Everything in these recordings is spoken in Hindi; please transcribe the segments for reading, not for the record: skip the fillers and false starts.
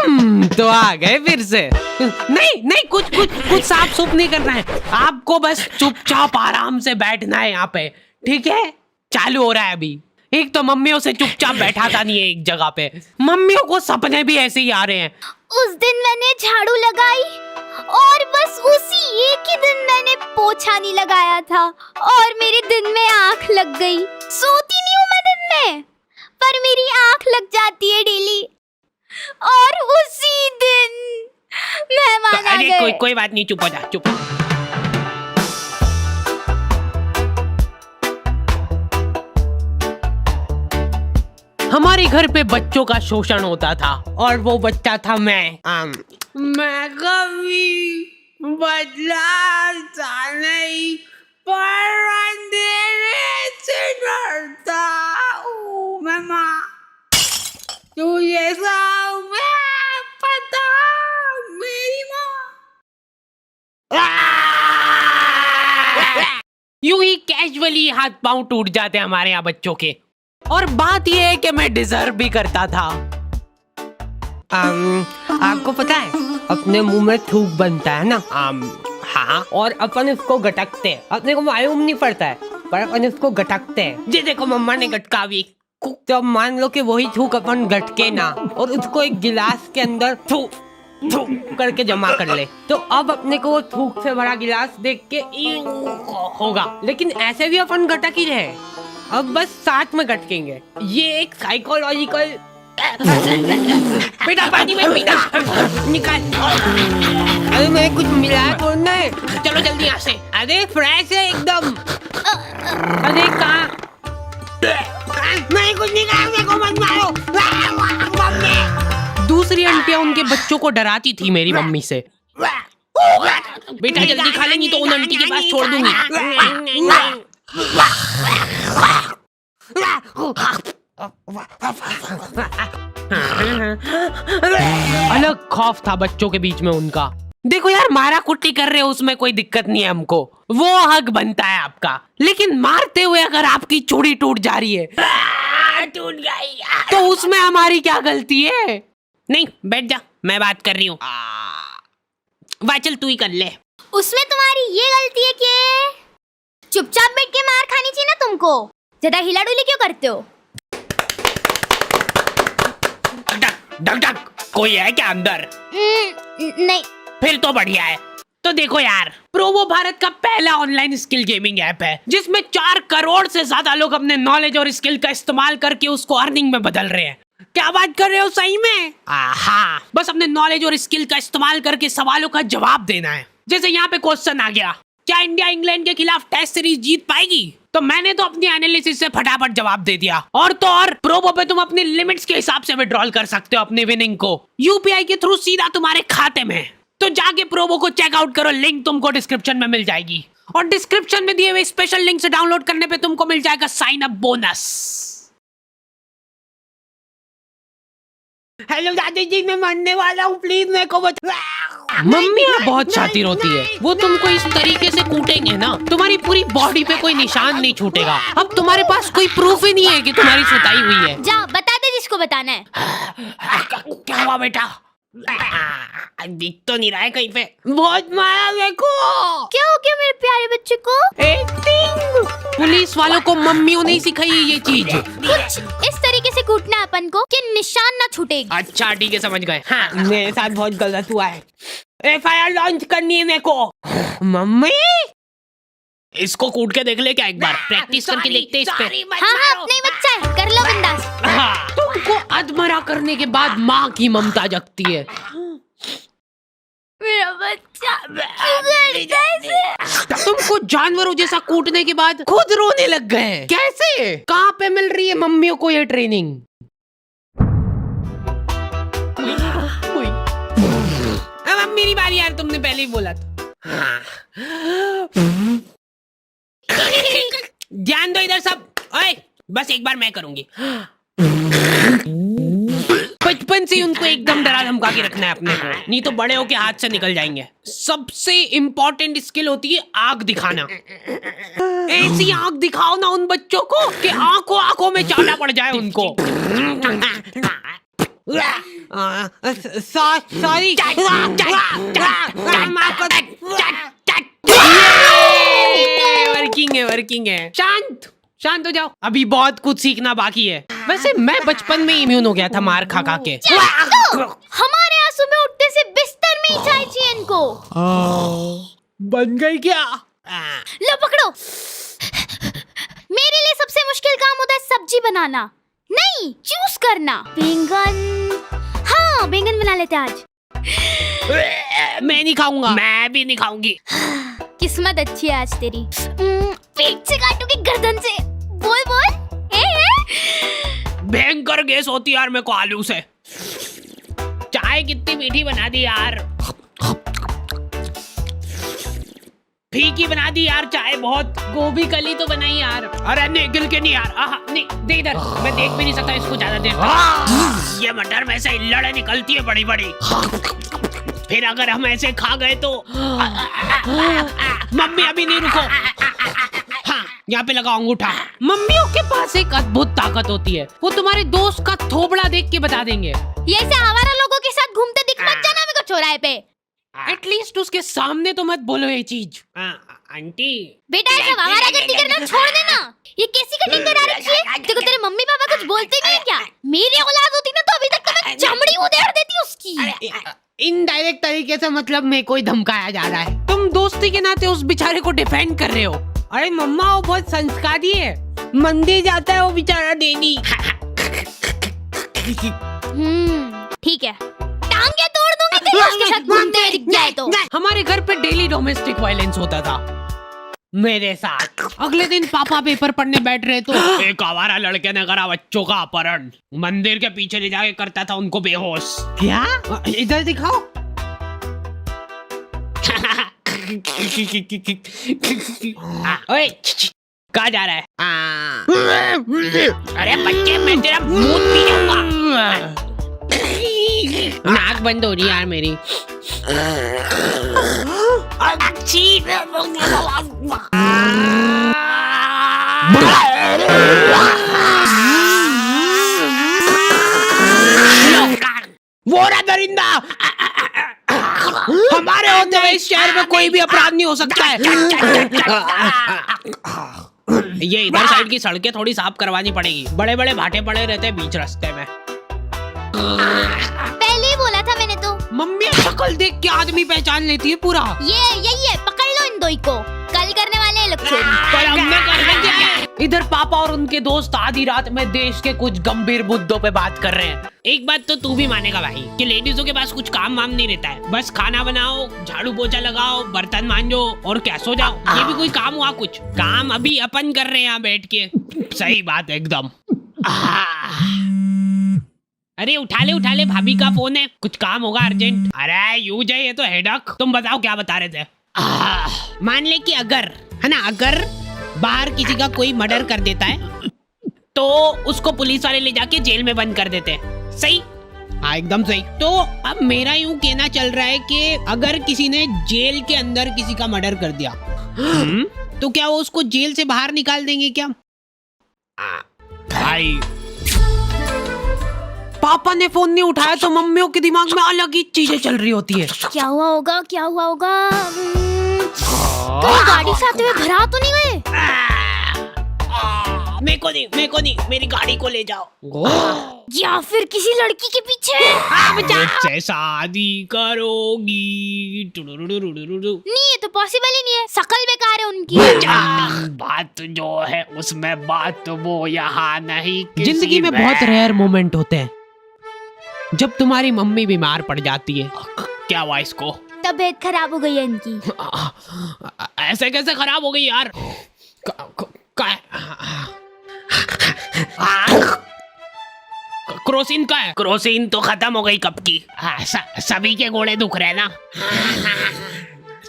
तो आ गए फिर से। नहीं नहीं, कुछ कुछ कुछ साफ सुफ नहीं करना है आपको, बस चुपचाप आराम से बैठना है यहाँ पे, ठीक है? चालू हो रहा है अभी। एक तो मम्मियों से चुपचाप बैठाता नहीं है एक जगह पे, मम्मियों को सपने भी ऐसे ही आ रहे हैं। उस दिन मैंने झाड़ू लगाई और बस उसी एक ही दिन मैंने पोछा नहीं लगाया था और मेरे दिन में आंख लग गई। सोती नहीं हूँ मैं दिन में, पर मेरी आंख लग जाती है डेली और उसी दिन मेहमान आ गए। कोई बात नहीं, चुप हो जा, चुप। हमारे घर पे बच्चों का शोषण होता था और वो बच्चा था मैं कभी बदलाता नहीं, पर अंधेरे से डरता हूँ मैं माँ, तुझे सब पता मेरी माँ। यूं ही कैजुअली हाथ पांव टूट जाते हमारे यहाँ बच्चों के। और बात यह है कि मैं डिजर्व भी करता था। आपको पता है अपने मुंह में थूक बनता है ना? हाँ, और अपन इसको गटकते हैं, अपने को मालूम नहीं पड़ता है पर अपन इसको गटकते हैं। जी देखो मम्मा ने गटका भी, तो मान लो कि वही थूक अपन गटके ना और उसको एक गिलास के अंदर थूक थूक करके जमा कर ले, तो अब अपने को वो थूक से भरा गिलास देख के होगा, लेकिन ऐसे भी अपन गटक ही रहे, अब बस साथ में गटकेंगे। ये एक साइकोलॉजिकल। बेटा पानी में पीना निकाल। अरे मैं कुछ मिला तो नहीं, चलो जल्दी यहाँ से। अरे फ्रेश है एकदम। अरे कहाँ? मैं कुछ नहीं कहा, मेरे को मत मारो। दूसरी आंटियां उनके बच्चों को डराती थी मेरी मम्मी से। बेटा जल्दी खा ले, नहीं तो उन आंटी के पास छोड़ दूंगी। अलग खौफ था बच्चों के बीच में उनका। देखो यार, मारा कुट्टी कर रहे हो उसमें कोई दिक्कत नहीं है हमको, वो हक बनता है आपका, लेकिन मारते हुए अगर आपकी चूड़ी टूट जा रही है टूट गई तो उसमें हमारी क्या गलती है? नहीं बैठ जा, मैं बात कर रही हूँ। वाह चल तू ही कर ले। उसमें तुम्हारी ये गलती है कि चुपचाप बैठ के मार खानी चाहिए ना तुमको, ज्यादा हिला डुली क्यों करते हो? डक डक कोई है क्या अंदर? नहीं। फिर तो बढ़िया है। तो देखो यार, प्रोवो भारत का पहला ऑनलाइन स्किल गेमिंग ऐप है जिसमें 4 करोड़ से ज्यादा लोग अपने नॉलेज और स्किल का इस्तेमाल करके उसको अर्निंग में बदल रहे हैं। क्या बात कर रहे हो सही में? हाँ, बस अपने नॉलेज और स्किल का इस्तेमाल करके सवालों का जवाब देना है। जैसे यहाँ पे क्वेश्चन आ गया, क्या इंडिया इंग्लैंड के खिलाफ टेस्ट सीरीज जीत पाएगी? तो मैंने तो अपनी एनालिसिस से फटाफट जवाब दे दिया। और तो और प्रोबो पे तुम अपनी लिमिट्स के हिसाब से विड्रॉल कर सकते हो अपने विनिंग को यूपीआई के थ्रू सीधा तुम्हारे खाते में। तो जाके प्रोबो को चेकआउट करो, लिंक तुमको डिस्क्रिप्शन में मिल जाएगी और डिस्क्रिप्शन में दिए हुए स्पेशल लिंक से डाउनलोड करने पे तुमको मिल जाएगा साइन अप बोनस। हेलो दादी जी, मैं मरने वाला हूँ, प्लीज मेरे को बचा। मम्मी बहुत शातिर होती है, वो तुमको इस तरीके से कूटेंगे ना तुम्हारी पूरी बॉडी पे कोई निशान नहीं छूटेगा। अब तुम्हारे पास कोई प्रूफ ही नहीं है कि तुम्हारी सुताई हुई है। जा बता दे जिसको बताना है। क्या हुआ बेटा? दिख तो नहीं रहा है कहीं पे। बहुत मारा मेरे को। क्या हो गया मेरे प्यारे बच्चे को? एक्टिंग। पुलिस वालों को मम्मियों ने सिखाई है ये चीज। कुछ इस तरीके से कूटना है अपन को कि निशान ना छूटेगी। अच्छा ठीक है, समझ गए। हाँ, मेरे साथ बहुत गलत हुआ है, एफआईआर लॉन्च करनी है मेरे को। मम्मी इसको कूट के देख ले क्या, एक बार प्रैक्टिस करके देखते हैं इस पे। हाँ अपना ही बच्चा है, कर लो बिंदास। हाँ, तुमको अधमरा करने के बाद माँ की ममता जगती है। मेरा बच्चा तुमको जानवरों जैसा कूटने के बाद खुद रोने लग गए। कैसे? कहाँ पे मिल रही है मम्मियों को ये ट्रेनिंग? अब मेरी बारी यार, तुमने पहले ही बोला था। ध्यान दो इधर सब। ओए, बस एक बार मैं करूंगी। बचपन से उनको एकदम डरा धमका के रखना है अपने को, नहीं तो बड़े होके हाथ से निकल जाएंगे। सबसे इम्पोर्टेंट स्किल होती है आंख दिखाना। ऐसी आंख दिखाओ ना उन बच्चों को कि आंखों आंखों में चाटा पड़ जाए उनको। सॉरी। वर्किंग है। शांत शांत हो जाओ, अभी बहुत कुछ सीखना बाकी है। वैसे मैं बचपन में इम्यून हो गया था मार खा खा के। हमारे यहाँ सुबह उठते से बिस्तर में ही चाय चाहिए इनको। बन गई क्या? लो पकड़ो। मेरे लिए सबसे मुश्किल काम होता है सब्जी बनाना, नहीं चूज करना। बैंगन, हाँ बैंगन बना लेते आज। मैं नहीं खाऊंगा। मैं भी नहीं खाऊंगी। किस्मत अच्छी है आज तेरी। पेट से काटूंगी गर्दन से। बोल बोल। भयंकर गैस होती है यार मेरे को आलू से। चाय कितनी मीठी बना दी यार, फीकी बना दी यार चाय बहुत। गोभी कली तो बनाई यार। अरे नहीं गिल के नहीं यार। नहीं दे इधर, मैं देख भी नहीं सकता इसको ज्यादा देर। ये मटर में से इल्लड़े निकलती है बड़ी बड़ी, फिर अगर हम ऐसे खा गए तो। मम्मी अभी नहीं, रुको। हाँ यहाँ पे लगाओ अंगूठा। मम्मियों के पास एक अद्भुत ताकत होती है, वो तुम्हारे दोस्त का थोबड़ा देख के बता देंगे। ये ऐसे आवारा लोगों के साथ घूमते दिख मत जाना मेरे को चौराहे पे। एटलीस्ट उसके सामने तो मत बोलो ये चीज। आंटी बेटा ऐसा आवारागर्दी करना छोड़ देना। ये कैसी कटिंग करा रखी है? देखो तेरे मम्मी पापा कुछ बोलते नहीं है क्या? मेरी औलाद होती ना तो अभी तक तो मैं चमड़ी उधेड़ देती उसकी। इनडायरेक्ट तरीके से मतलब मेरे को ही धमकाया जा रहा है। तुम दोस्ती के नाते उस बेचारे को डिफेंड कर रहे हो। अरे मम्मा वो बहुत संस्कारी है, मंदिर जाता है वो बेचारा डेली। ठीक है, टांगे तोड़ दूंगी तेरी उसके साथ घूमते हुए दिख जाए तो। हमारे घर पे डेली डोमेस्टिक वायलेंस होता था मेरे साथ। अगले दिन पापा पेपर पढ़ने बैठ रहे तो एक आवारा लड़के ने करा बच्चों का अपहरण, मंदिर के पीछे ले जाके करता था उनको बेहोश। क्या? इधर दिखाओ। ओए कहाँ जा रहा है? अरे बच्चे मैं तेरा मुंह पी जाऊंगा। नाक बंद हो रही यार मेरी। वो रहा दरिंदा। हमारे होते हुए इस शहर में कोई भी अपराध नहीं हो सकता है। ये इधर साइड की सड़कें थोड़ी साफ करवानी पड़ेगी, बड़े बड़े भाटे पड़े रहते हैं बीच रास्ते में। पहले ही बोला था मैंने तो। मम्मी शक्ल देख के आदमी पहचान लेती है पूरा। ये यही है, पकड़ लो इन दोई को, कल करने वाले हैं लोग चोरी। पर हमने करने क्या है? इधर पापा और उनके दोस्त आधी रात में देश के कुछ गंभीर मुद्दों पे बात कर रहे हैं। एक बात तो तू भी मानेगा भाई कि लेडीजों के पास कुछ काम वाम नहीं रहता है, बस खाना बनाओ, झाड़ू पोछा लगाओ, बर्तन मांजो और क्या सो जाओ। ये भी कोई काम हुआ? कुछ काम अभी अपन कर रहे हैं यहाँ बैठ के। सही बात है एकदम। अरे उठा ले भाभी का फोन है, कुछ काम होगा अर्जेंट। अरे यूज है ये तो हेडक। तुम बताओ क्या बता रहे थे? मान ले कि अगर है ना, अगर बाहर किसी का कोई मर्डर कर देता है तो उसको पुलिस वाले ले जाके जेल में बंद कर देते हैं। सही? हाँ एकदम सही। तो अब मेरा यूं कहना चल रहा है कि अगर किसी ने जेल के अंदर किसी का मर्डर कर दिया तो क्या वो उसको जेल से बाहर निकाल देंगे क्या? भाई पापा ने फोन नहीं उठाया तो मम्मियों के दिमाग में अलग ही चीजें चल रही होती है। क्या हुआ होगा? कोई गाड़ी से आते हुए घर आ तो नहीं गए? मेरे को नहीं, मेरी गाड़ी को ले जाओ। या फिर किसी लड़की के पीछे? मुझसे शादी करोगी? नहीं, ये तो पॉसिबल ही नहीं है, शकल बेकार है उनकी। बात जो है उसमें बात वो यहाँ नहीं। जिंदगी में बहुत रेयर मोमेंट होते हैं जब तुम्हारी मम्मी बीमार पड़ जाती है। क्या हुआ इसको? तबीयत खराब हो गई है इनकी। ऐसे कैसे खराब हो गई यार? क्रोसिन का है? क्रोसिन तो खत्म हो गई कब की। सभी के घोड़े दुख रहे ना,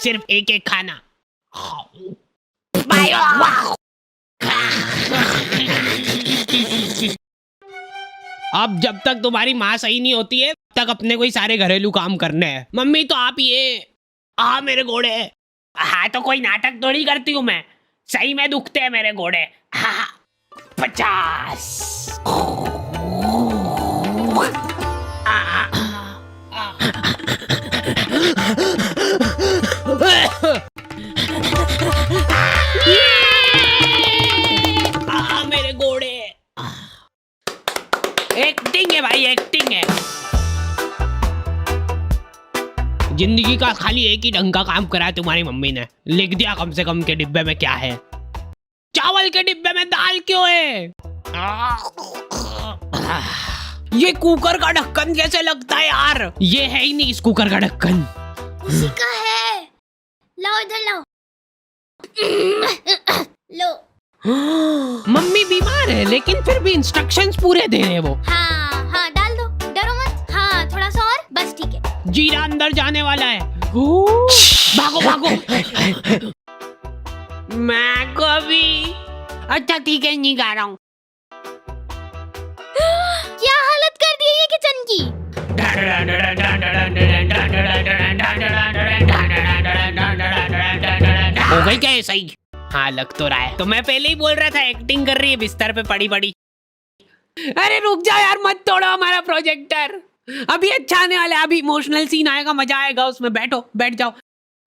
सिर्फ एक एक खाना। अब जब तक तुम्हारी माँ सही नहीं होती है तक अपने को ही सारे घरेलू काम करने हैं। मम्मी तो आप ये मेरे घोड़े। हाँ तो कोई नाटक थोड़ी करती हूँ मैं, सही में दुखते हैं मेरे घोड़े। 50 जिंदगी का खाली एक ही ढंग का काम करा है तुम्हारी मम्मी ने, लिख दिया कम से कम के डिब्बे में क्या है। चावल के डिब्बे में दाल क्यों है? ये कुकर का ढक्कन कैसे लगता है यार? ये है ही नहीं इस कुकर का ढक्कन। उसी का है, लाओ इधर लाओ। लो। मम्मी बीमार है लेकिन फिर भी इंस्ट्रक्शंस पूरे दे रहे हैं वो। हाँ हाँ डाल दो, डरो मत। हाँ थोड़ा सा और, बस ठीक है। जीरा अंदर जाने वाला है। भागो भागो। मैं कभी, अच्छा ठीक है नहीं गा रहा हूँ। क्या हालत कर दी है ये किचन की। हो गई क्या ये सही? हाँ लग तो रहा है। तो मैं पहले ही बोल रहा था एक्टिंग कर रही है बिस्तर पे पड़ी पड़ी। अरे रुक जाओ यार, मत तोड़ो हमारा प्रोजेक्टर। अभी अच्छा आने वाला है, अभी इमोशनल सीन आएगा, मजा आएगा उसमें। बैठो बैठ जाओ।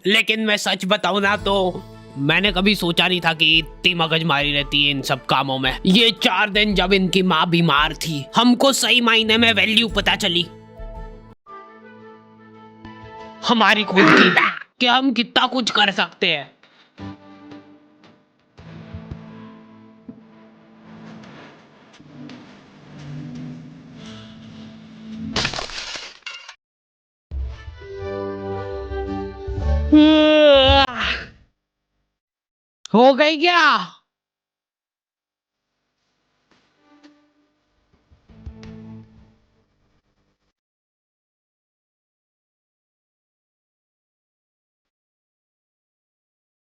लेकिन मैं सच बताऊं ना तो मैंने कभी सोचा नहीं था कि इतनी मगजमारी रहती है इन सब कामों में। ये 4 दिन जब इनकी माँ बीमार थी, हमको सही मायने में वैल्यू पता चली हमारी खुद की, कि हम कितना कुछ कर सकते हैं। हो गई क्या?